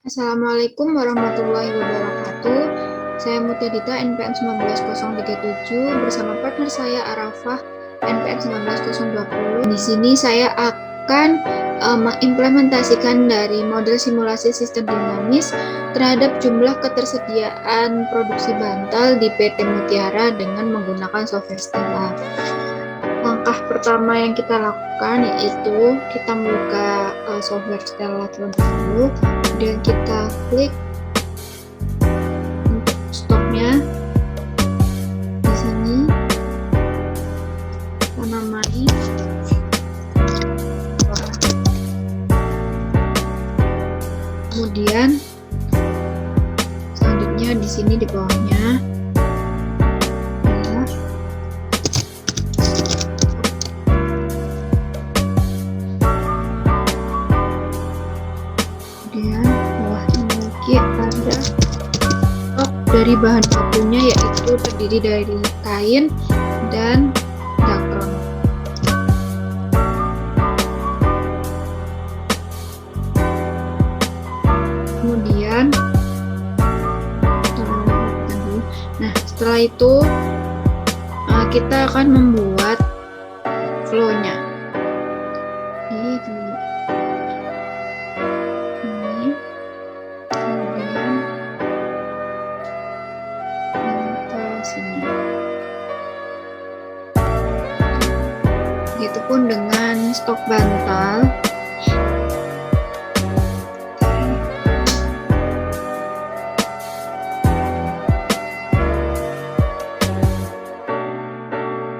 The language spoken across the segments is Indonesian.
Assalamualaikum warahmatullahi wabarakatuh. Saya Mutadita NPM 19037 bersama partner saya Arafah NPM 19020. Di sini saya akan mengimplementasikan dari model simulasi sistem dinamis terhadap jumlah ketersediaan produksi bantal di PT Mutiara dengan menggunakan software Stella. Langkah pertama yang kita lakukan yaitu kita membuka software Stella terlebih dahulu, kemudian kita klik untuk stoknya. Di sini kita namai kemudian selanjutnya di sini di bawahnya ada stok dari bahan bakunya yaitu terdiri dari kain dan dakron. Kemudian setelah itu kita akan membuat flow-nya. Begitupun dengan stok bantal.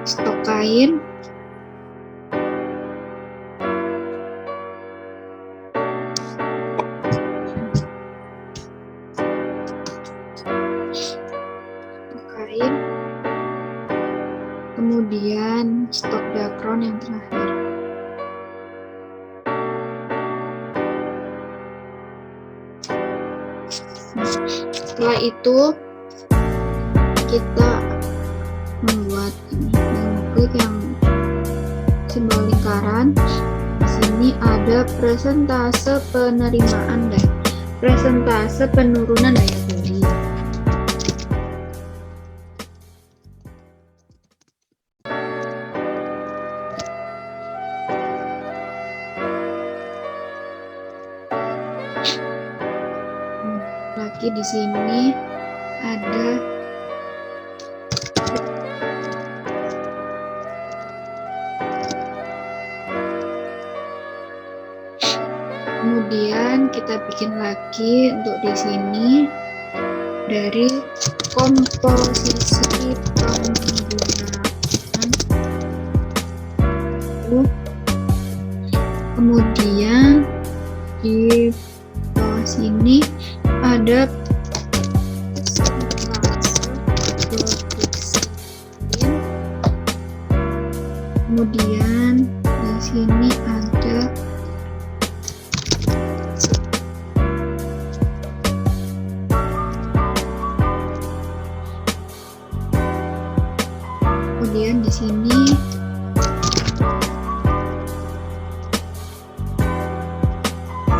Stok kain. Kemudian stok dakron yang terakhir. Setelah itu kita membuat ini, klik yang simbol lingkaran. Di sini ada presentase penerimaan dan presentase penurunan daya beli. Lagi di sini ada kemudian kita bikin lagi untuk di sini dari komposisi penggunaan. Kemudian di bawah sini ada kemudian di sini ada kemudian di sini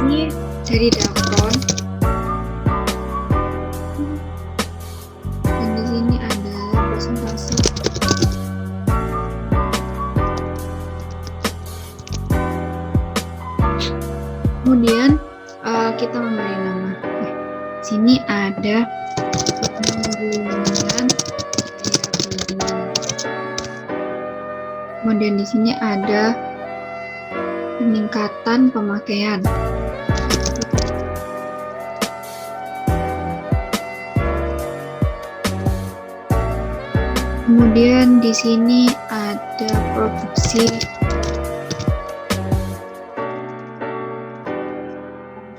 ini dari dakron. Kemudian kita memberi nama. Sini ada penurunan daya beli. Kemudian di sini ada peningkatan pemakaian. Kemudian di sini ada produksi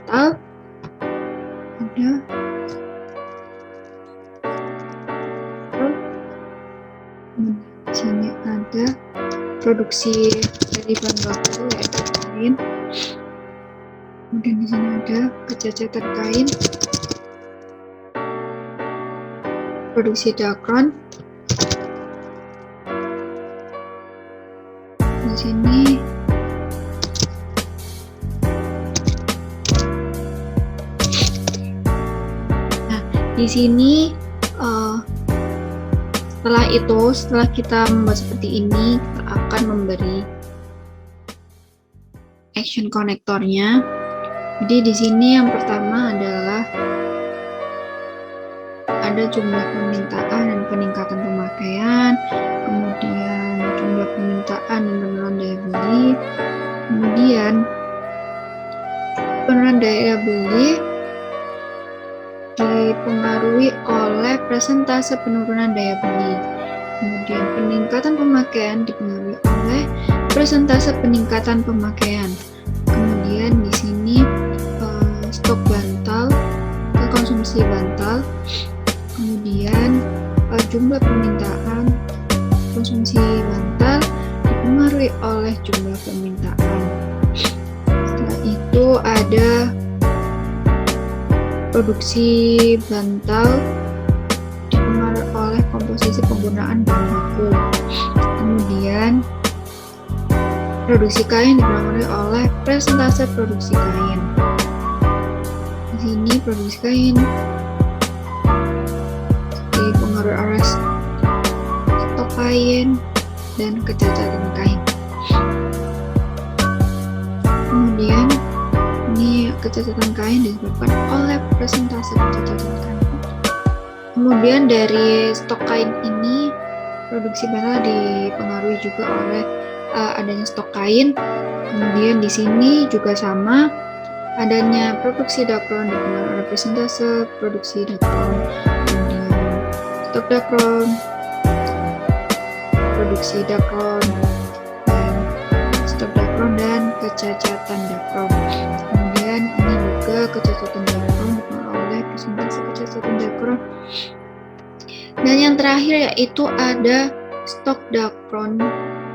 bantal, ada di sini ada produksi dari bahan baku yaitu kain. Kemudian di sini ada kecacatan kain, produksi dakron. Di sini Di sini setelah kita membuat seperti ini, kita akan memberi action konektornya. Jadi di sini yang pertama adalah ada jumlah permintaan dan peningkatan pemakaian, kemudian jumlah permintaan dan penurunan daya beli, kemudian penurunan daya beli dipengaruhi oleh persentase penurunan daya beli. Kemudian peningkatan pemakaian dipengaruhi oleh persentase peningkatan pemakaian. Kemudian di sini stok bantal ke konsumsi bantal. Kemudian jumlah permintaan konsumsi bantal dipengaruhi oleh jumlah permintaan. Setelah itu ada produksi bantal dipengaruhi oleh komposisi penggunaan bahan baku. Kemudian produksi kain dipengaruhi oleh persentase produksi kain. Di sini produksi kain dipengaruhi oleh stok kain dan kecacatan kain. Kemudian ini kecacatan kain disebabkan oleh persentase kecacatan kain. Kemudian dari stok kain ini produksi bantal dipengaruhi juga oleh adanya stok kain. Kemudian di sini juga sama, adanya produksi dakron dipengaruhi oleh persentase produksi dakron. Stok dakron, produksi dakron, dan stok dakron dan kecacatan dakron. Kemudian ini juga kecacatan dakron dipengaruhi oleh persentase kecacatan dakron. Dan yang terakhir yaitu ada stok dakron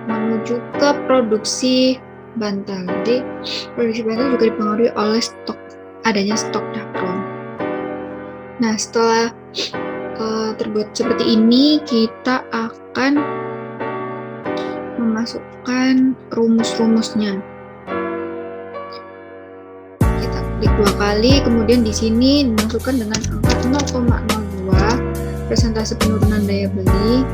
menuju ke produksi bantal. Jadi produksi bantal juga dipengaruhi oleh adanya stok dakron. Nah, setelah terbuat seperti ini, kita akan memasukkan rumus-rumusnya. Kita klik 2 kali, kemudian di sini dimasukkan dengan angka 0,02 persentase penurunan daya beli.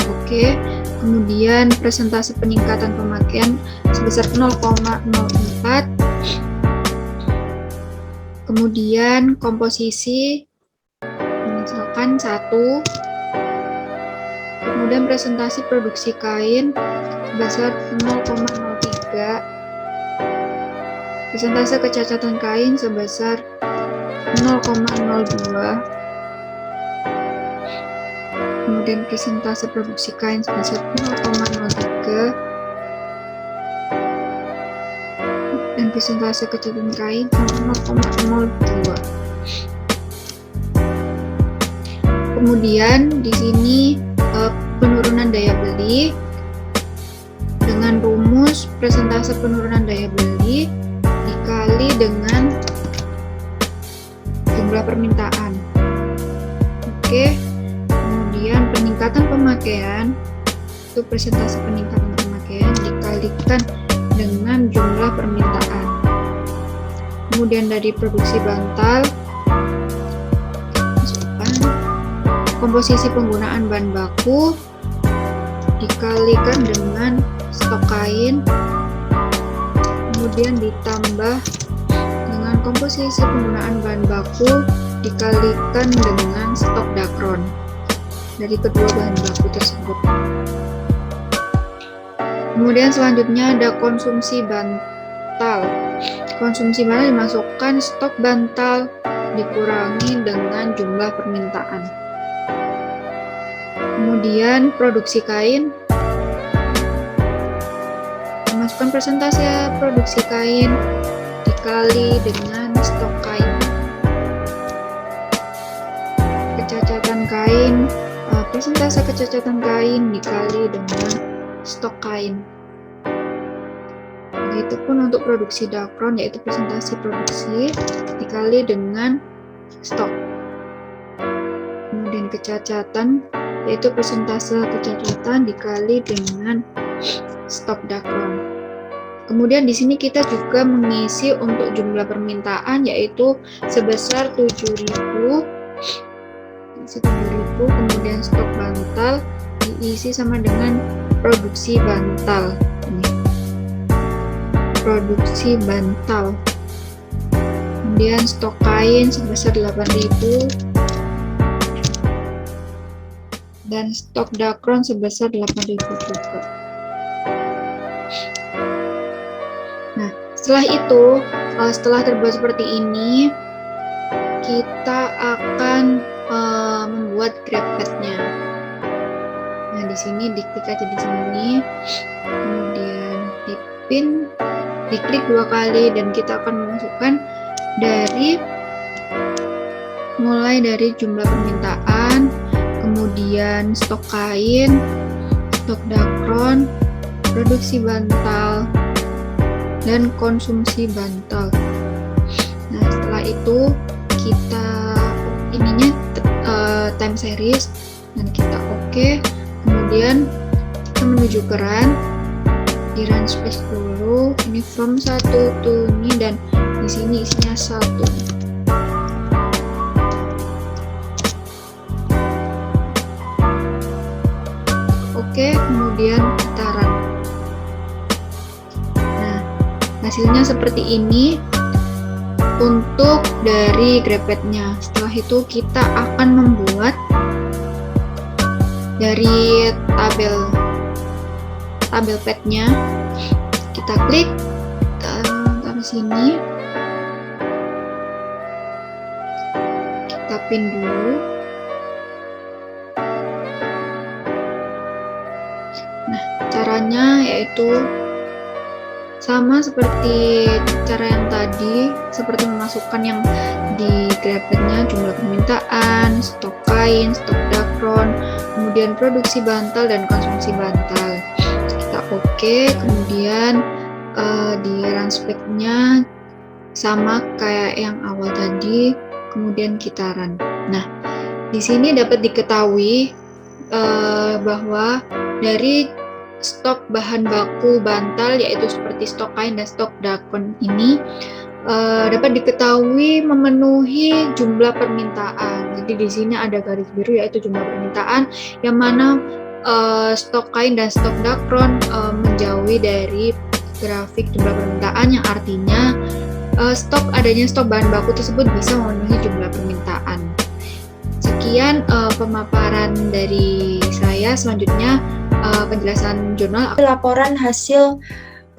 Oke. Kemudian persentase peningkatan pemakaian sebesar 0,04. Kemudian komposisi misalkan 1. Kemudian presentasi produksi kain sebesar 0,03. Persentase kecacatan kain sebesar 0,02. Kemudian persentase produksi kain sebesar 0,03. Dan persentase kecacatan kain 0,02. Kemudian di sini penurunan daya beli dengan rumus persentase penurunan daya beli dikali dengan jumlah permintaan. Oke. Kemudian peningkatan pemakaian itu persentase peningkatan pemakaian dikalikan dengan jumlah permintaan. Kemudian dari produksi bantal komposisi penggunaan bahan baku dikalikan dengan stok kain, kemudian ditambah dengan komposisi penggunaan bahan baku dikalikan dengan stok dakron dari kedua bahan baku tersebut. Kemudian selanjutnya ada konsumsi bantal. Konsumsi bantal dimasukkan stok bantal dikurangi dengan jumlah permintaan. Kemudian produksi kain, masukkan persentase produksi kain dikali dengan stok kain. Kecacatan kain, persentase kecacatan kain dikali dengan stok kain. Begitupun untuk produksi dakron, yaitu persentase produksi dikali dengan stok. Kemudian kecacatan, yaitu persentase kecacatan dikali dengan stok dakron. Kemudian di sini kita juga mengisi untuk jumlah permintaan, yaitu sebesar 7.000 isi 7.000, kemudian stok bantal diisi sama dengan produksi bantal. Ini produksi bantal. Kemudian stok kain sebesar 8.000 dan stok dakron sebesar 8.000 juga. Nah, setelah itu, setelah terbuat seperti ini, kita akan membuat grepetnya. Nah, di sini diklik aja di sini, kemudian dipin, diklik 2 kali, dan kita akan memasukkan mulai dari jumlah permintaan, kemudian stok kain, stok dakron, produksi bantal, dan konsumsi bantal. Nah, setelah itu kita ininya time series dan kita oke. Kemudian kita menuju ke run, di run space dulu. Ini from 1 to ini, dan di sini isinya 1. Oke, kemudian kita run. Nah, hasilnya seperti ini untuk dari grepetnya. Setelah itu kita akan membuat dari tabel padnya. Kita klik, taruh sini, kita pin dulu. Nah, caranya yaitu sama seperti cara yang tadi, seperti memasukkan yang di grepetnya, jumlah permintaan, stok kain, stok dakron, kemudian produksi bantal dan konsumsi bantal. Kita oke, kemudian di run spec-nya sama kayak yang awal tadi, kemudian kita run. Nah, di sini dapat diketahui bahwa dari stok bahan baku bantal, yaitu seperti stok kain dan stok dakron ini, dapat diketahui memenuhi jumlah permintaan. Jadi di sini ada garis biru, yaitu jumlah permintaan, yang mana stok kain dan stok dakron menjauhi dari grafik jumlah permintaan, yang artinya adanya stok bahan baku tersebut bisa memenuhi jumlah permintaan. Sekian pemaparan dari saya. Selanjutnya penjelasan jurnal. Laporan hasil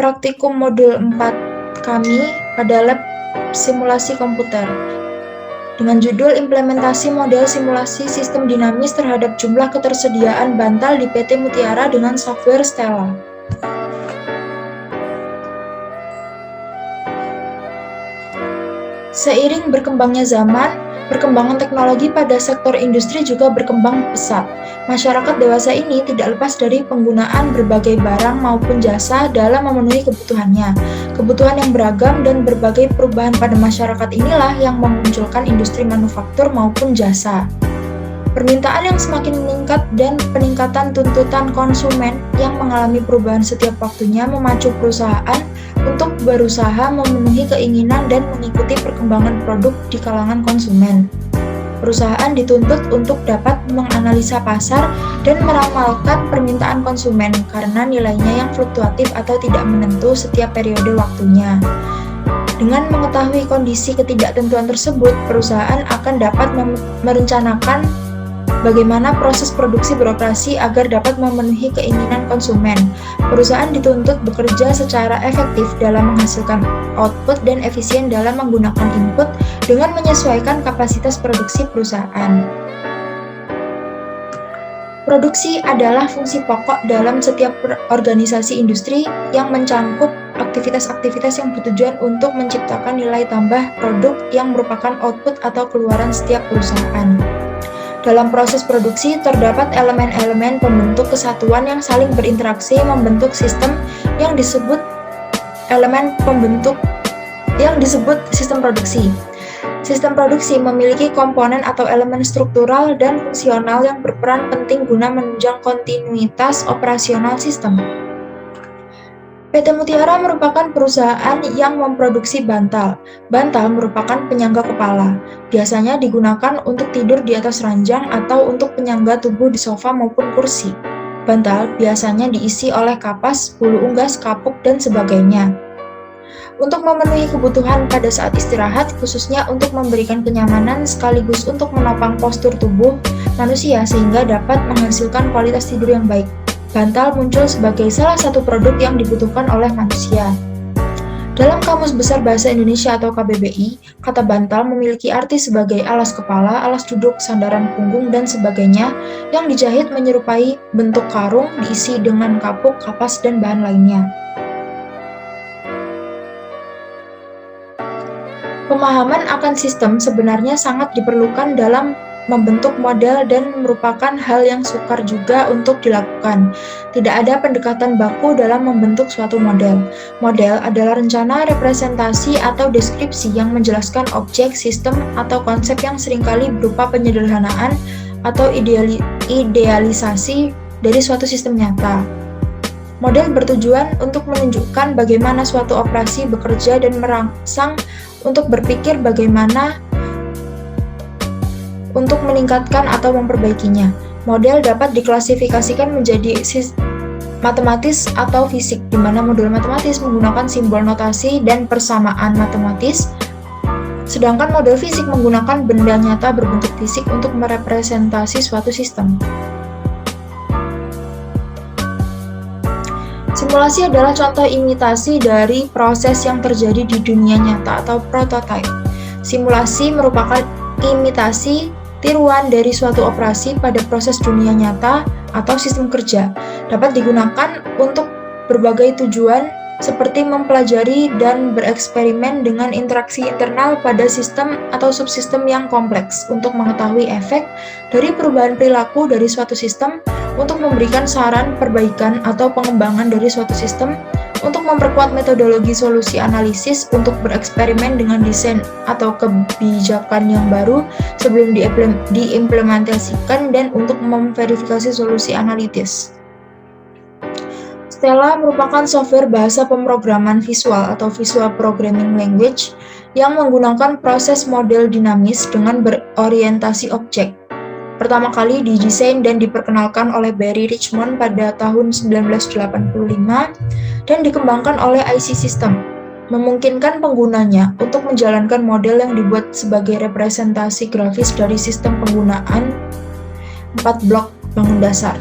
praktikum modul 4 kami pada lab simulasi komputer dengan judul implementasi model simulasi sistem dinamis terhadap jumlah ketersediaan bantal di PT Mutiara dengan software Stella. Seiring berkembangnya zaman, perkembangan teknologi pada sektor industri juga berkembang pesat. Masyarakat dewasa ini tidak lepas dari penggunaan berbagai barang maupun jasa dalam memenuhi kebutuhannya. Kebutuhan yang beragam dan berbagai perubahan pada masyarakat inilah yang memunculkan industri manufaktur maupun jasa. Permintaan yang semakin meningkat dan peningkatan tuntutan konsumen yang mengalami perubahan setiap waktunya memacu perusahaan untuk berusaha memenuhi keinginan dan mengikuti perkembangan produk di kalangan konsumen. Perusahaan dituntut untuk dapat menganalisa pasar dan meramalkan permintaan konsumen karena nilainya yang fluktuatif atau tidak menentu setiap periode waktunya. Dengan mengetahui kondisi ketidaktentuan tersebut, perusahaan akan dapat merencanakan bagaimana proses produksi beroperasi agar dapat memenuhi keinginan konsumen. Perusahaan dituntut bekerja secara efektif dalam menghasilkan output dan efisien dalam menggunakan input dengan menyesuaikan kapasitas produksi perusahaan. Produksi adalah fungsi pokok dalam setiap organisasi industri yang mencangkup aktivitas-aktivitas yang bertujuan untuk menciptakan nilai tambah produk yang merupakan output atau keluaran setiap perusahaan. Dalam proses produksi, terdapat elemen-elemen pembentuk kesatuan yang saling berinteraksi membentuk sistem yang disebut sistem produksi. Sistem produksi memiliki komponen atau elemen struktural dan fungsional yang berperan penting guna menunjang kontinuitas operasional sistem. PT Mutiara merupakan perusahaan yang memproduksi bantal. Bantal merupakan penyangga kepala. Biasanya digunakan untuk tidur di atas ranjang atau untuk penyangga tubuh di sofa maupun kursi. Bantal biasanya diisi oleh kapas, bulu unggas, kapuk, dan sebagainya. Untuk memenuhi kebutuhan pada saat istirahat, khususnya untuk memberikan kenyamanan sekaligus untuk menopang postur tubuh manusia sehingga dapat menghasilkan kualitas tidur yang baik. Bantal muncul sebagai salah satu produk yang dibutuhkan oleh manusia. Dalam Kamus Besar Bahasa Indonesia atau KBBI, kata bantal memiliki arti sebagai alas kepala, alas duduk, sandaran punggung, dan sebagainya yang dijahit menyerupai bentuk karung diisi dengan kapuk, kapas, dan bahan lainnya. Pemahaman akan sistem sebenarnya sangat diperlukan dalam membentuk model dan merupakan hal yang sukar juga untuk dilakukan. Tidak ada pendekatan baku dalam membentuk suatu model. Model adalah rencana, representasi, atau deskripsi yang menjelaskan objek, sistem, atau konsep yang seringkali berupa penyederhanaan atau idealisasi dari suatu sistem nyata. Model bertujuan untuk menunjukkan bagaimana suatu operasi bekerja dan merangsang untuk berpikir bagaimana untuk meningkatkan atau memperbaikinya. Model dapat diklasifikasikan menjadi matematis atau fisik, di mana model matematis menggunakan simbol notasi dan persamaan matematis, sedangkan model fisik menggunakan benda nyata berbentuk fisik untuk merepresentasi suatu sistem. Simulasi adalah contoh imitasi dari proses yang terjadi di dunia nyata atau prototype. Simulasi merupakan imitasi tiruan dari suatu operasi pada proses dunia nyata atau sistem kerja. Dapat digunakan untuk berbagai tujuan seperti mempelajari dan bereksperimen dengan interaksi internal pada sistem atau subsistem yang kompleks untuk mengetahui efek dari perubahan perilaku dari suatu sistem, untuk memberikan saran perbaikan atau pengembangan dari suatu sistem, untuk memperkuat metodologi solusi analisis, untuk bereksperimen dengan desain atau kebijakan yang baru sebelum diimplementasikan, dan untuk memverifikasi solusi analitis. Stella merupakan software bahasa pemrograman visual atau Visual Programming Language yang menggunakan proses model dinamis dengan berorientasi objek. Pertama kali didesain dan diperkenalkan oleh Barry Richmond pada tahun 1985 dan dikembangkan oleh IC System, memungkinkan penggunanya untuk menjalankan model yang dibuat sebagai representasi grafis dari sistem penggunaan 4 blok bangun dasar.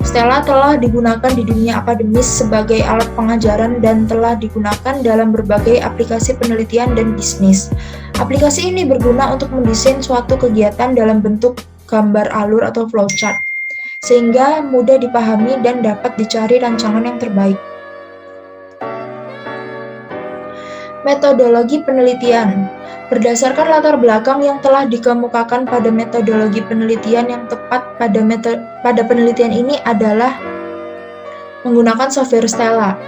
Stella telah digunakan di dunia akademis sebagai alat pengajaran dan telah digunakan dalam berbagai aplikasi penelitian dan bisnis. Aplikasi ini berguna untuk mendesain suatu kegiatan dalam bentuk gambar alur atau flowchart, sehingga mudah dipahami dan dapat dicari rancangan yang terbaik. Metodologi penelitian. Berdasarkan latar belakang yang telah dikemukakan pada metodologi penelitian yang tepat pada penelitian ini adalah menggunakan software Stella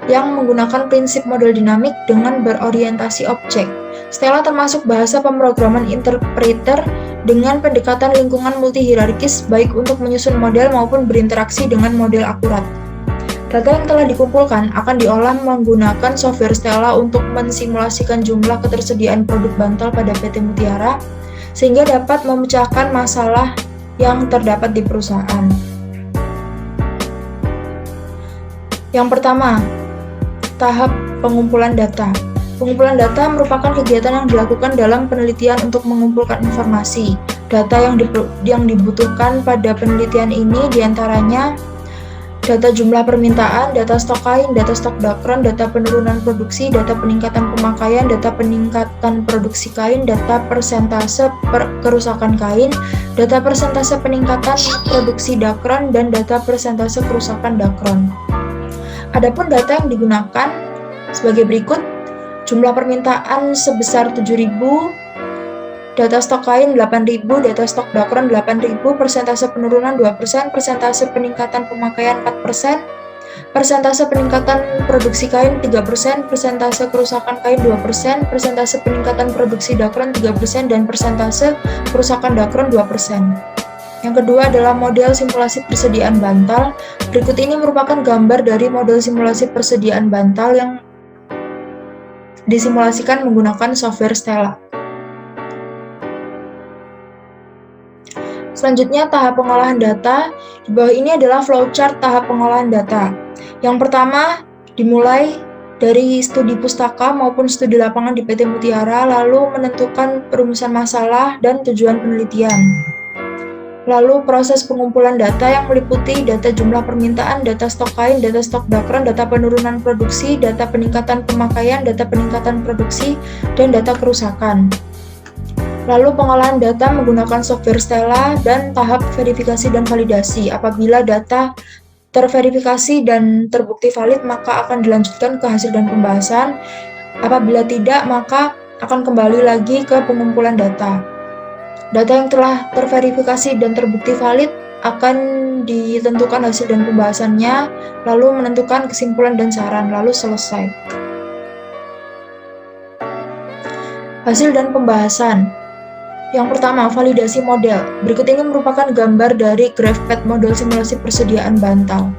yang menggunakan prinsip model dinamik dengan berorientasi objek. Stella termasuk bahasa pemrograman interpreter dengan pendekatan lingkungan multihierarkis baik untuk menyusun model maupun berinteraksi dengan model akurat. Data yang telah dikumpulkan akan diolah menggunakan software Stella untuk mensimulasikan jumlah ketersediaan produk bantal pada PT Mutiara sehingga dapat memecahkan masalah yang terdapat di perusahaan. Yang pertama, tahap pengumpulan data. Pengumpulan data merupakan kegiatan yang dilakukan dalam penelitian untuk mengumpulkan informasi. Data yang dibutuhkan pada penelitian ini diantaranya data jumlah permintaan, data stok kain, data stok dakron, data penurunan produksi, data peningkatan pemakaian, data peningkatan produksi kain, data persentase kerusakan kain, data persentase peningkatan produksi dakron, dan data persentase kerusakan dakron. Adapun data yang digunakan sebagai berikut: jumlah permintaan sebesar 7.000, data stok kain 8.000, data stok dakron 8.000, persentase penurunan 2%, persentase peningkatan pemakaian 4%, persentase peningkatan produksi kain 3%, persentase kerusakan kain 2%, persentase peningkatan produksi dakron 3%, dan persentase kerusakan dakron 2%. Yang kedua adalah model simulasi persediaan bantal. Berikut ini merupakan gambar dari model simulasi persediaan bantal yang disimulasikan menggunakan software Stella. Selanjutnya, tahap pengolahan data. Di bawah ini adalah flowchart tahap pengolahan data. Yang pertama, dimulai dari studi pustaka maupun studi lapangan di PT Mutiara, lalu menentukan perumusan masalah dan tujuan penelitian. Lalu proses pengumpulan data yang meliputi data jumlah permintaan, data stok kain, data stok dakron, data penurunan produksi, data peningkatan pemakaian, data peningkatan produksi, dan data kerusakan. Lalu pengolahan data menggunakan software Stella dan tahap verifikasi dan validasi. Apabila data terverifikasi dan terbukti valid, maka akan dilanjutkan ke hasil dan pembahasan. Apabila tidak, maka akan kembali lagi ke pengumpulan data. Data yang telah terverifikasi dan terbukti valid akan ditentukan hasil dan pembahasannya, lalu menentukan kesimpulan dan saran, lalu selesai. Hasil dan pembahasan. Yang pertama, validasi model. Berikut ini merupakan gambar dari GraphPad model simulasi persediaan bantal.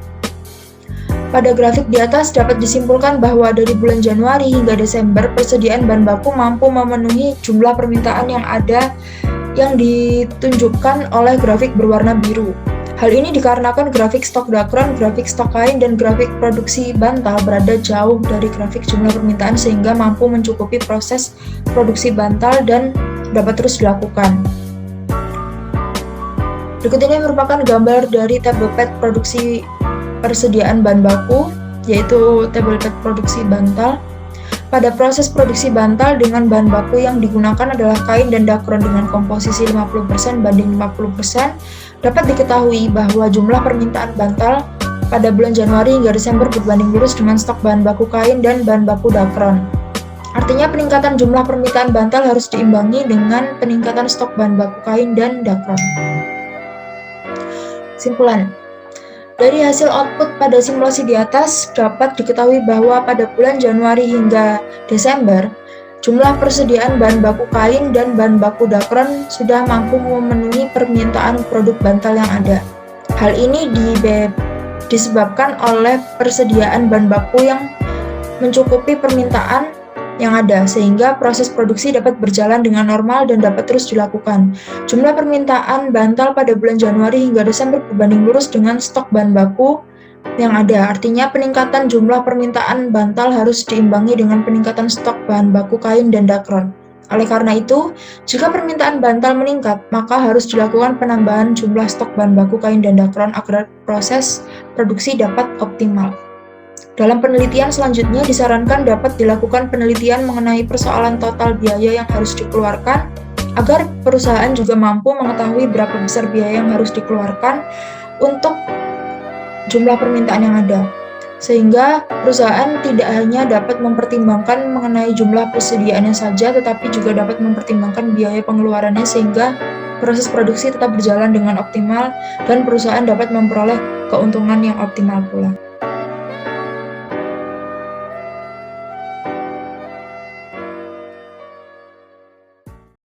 Pada grafik di atas dapat disimpulkan bahwa dari bulan Januari hingga Desember, persediaan bahan baku mampu memenuhi jumlah permintaan yang ada yang ditunjukkan oleh grafik berwarna biru. Hal ini dikarenakan grafik stok dakron, grafik stok kain, dan grafik produksi bantal berada jauh dari grafik jumlah permintaan sehingga mampu mencukupi proses produksi bantal dan dapat terus dilakukan. Berikut ini merupakan gambar dari tabelpad produksi persediaan bahan baku, yaitu tabelpad produksi bantal. Pada proses produksi bantal dengan bahan baku yang digunakan adalah kain dan dakron dengan komposisi 50% banding 50%, dapat diketahui bahwa jumlah permintaan bantal pada bulan Januari hingga Desember berbanding lurus dengan stok bahan baku kain dan bahan baku dakron. Artinya peningkatan jumlah permintaan bantal harus diimbangi dengan peningkatan stok bahan baku kain dan dakron. Simpulan. Dari hasil output pada simulasi di atas dapat diketahui bahwa pada bulan Januari hingga Desember, jumlah persediaan bahan baku kain dan bahan baku dakron sudah mampu memenuhi permintaan produk bantal yang ada. Hal ini disebabkan oleh persediaan bahan baku yang mencukupi permintaan yang ada, sehingga proses produksi dapat berjalan dengan normal dan dapat terus dilakukan. Jumlah permintaan bantal pada bulan Januari hingga Desember berbanding lurus dengan stok bahan baku yang ada. Artinya peningkatan jumlah permintaan bantal harus diimbangi dengan peningkatan stok bahan baku kain dan dakron. Oleh karena itu, jika permintaan bantal meningkat, maka harus dilakukan penambahan jumlah stok bahan baku kain dan dakron agar proses produksi dapat optimal. Dalam penelitian selanjutnya disarankan dapat dilakukan penelitian mengenai persoalan total biaya yang harus dikeluarkan agar perusahaan juga mampu mengetahui berapa besar biaya yang harus dikeluarkan untuk jumlah permintaan yang ada. Sehingga perusahaan tidak hanya dapat mempertimbangkan mengenai jumlah persediaannya saja, tetapi juga dapat mempertimbangkan biaya pengeluarannya sehingga proses produksi tetap berjalan dengan optimal dan perusahaan dapat memperoleh keuntungan yang optimal pula.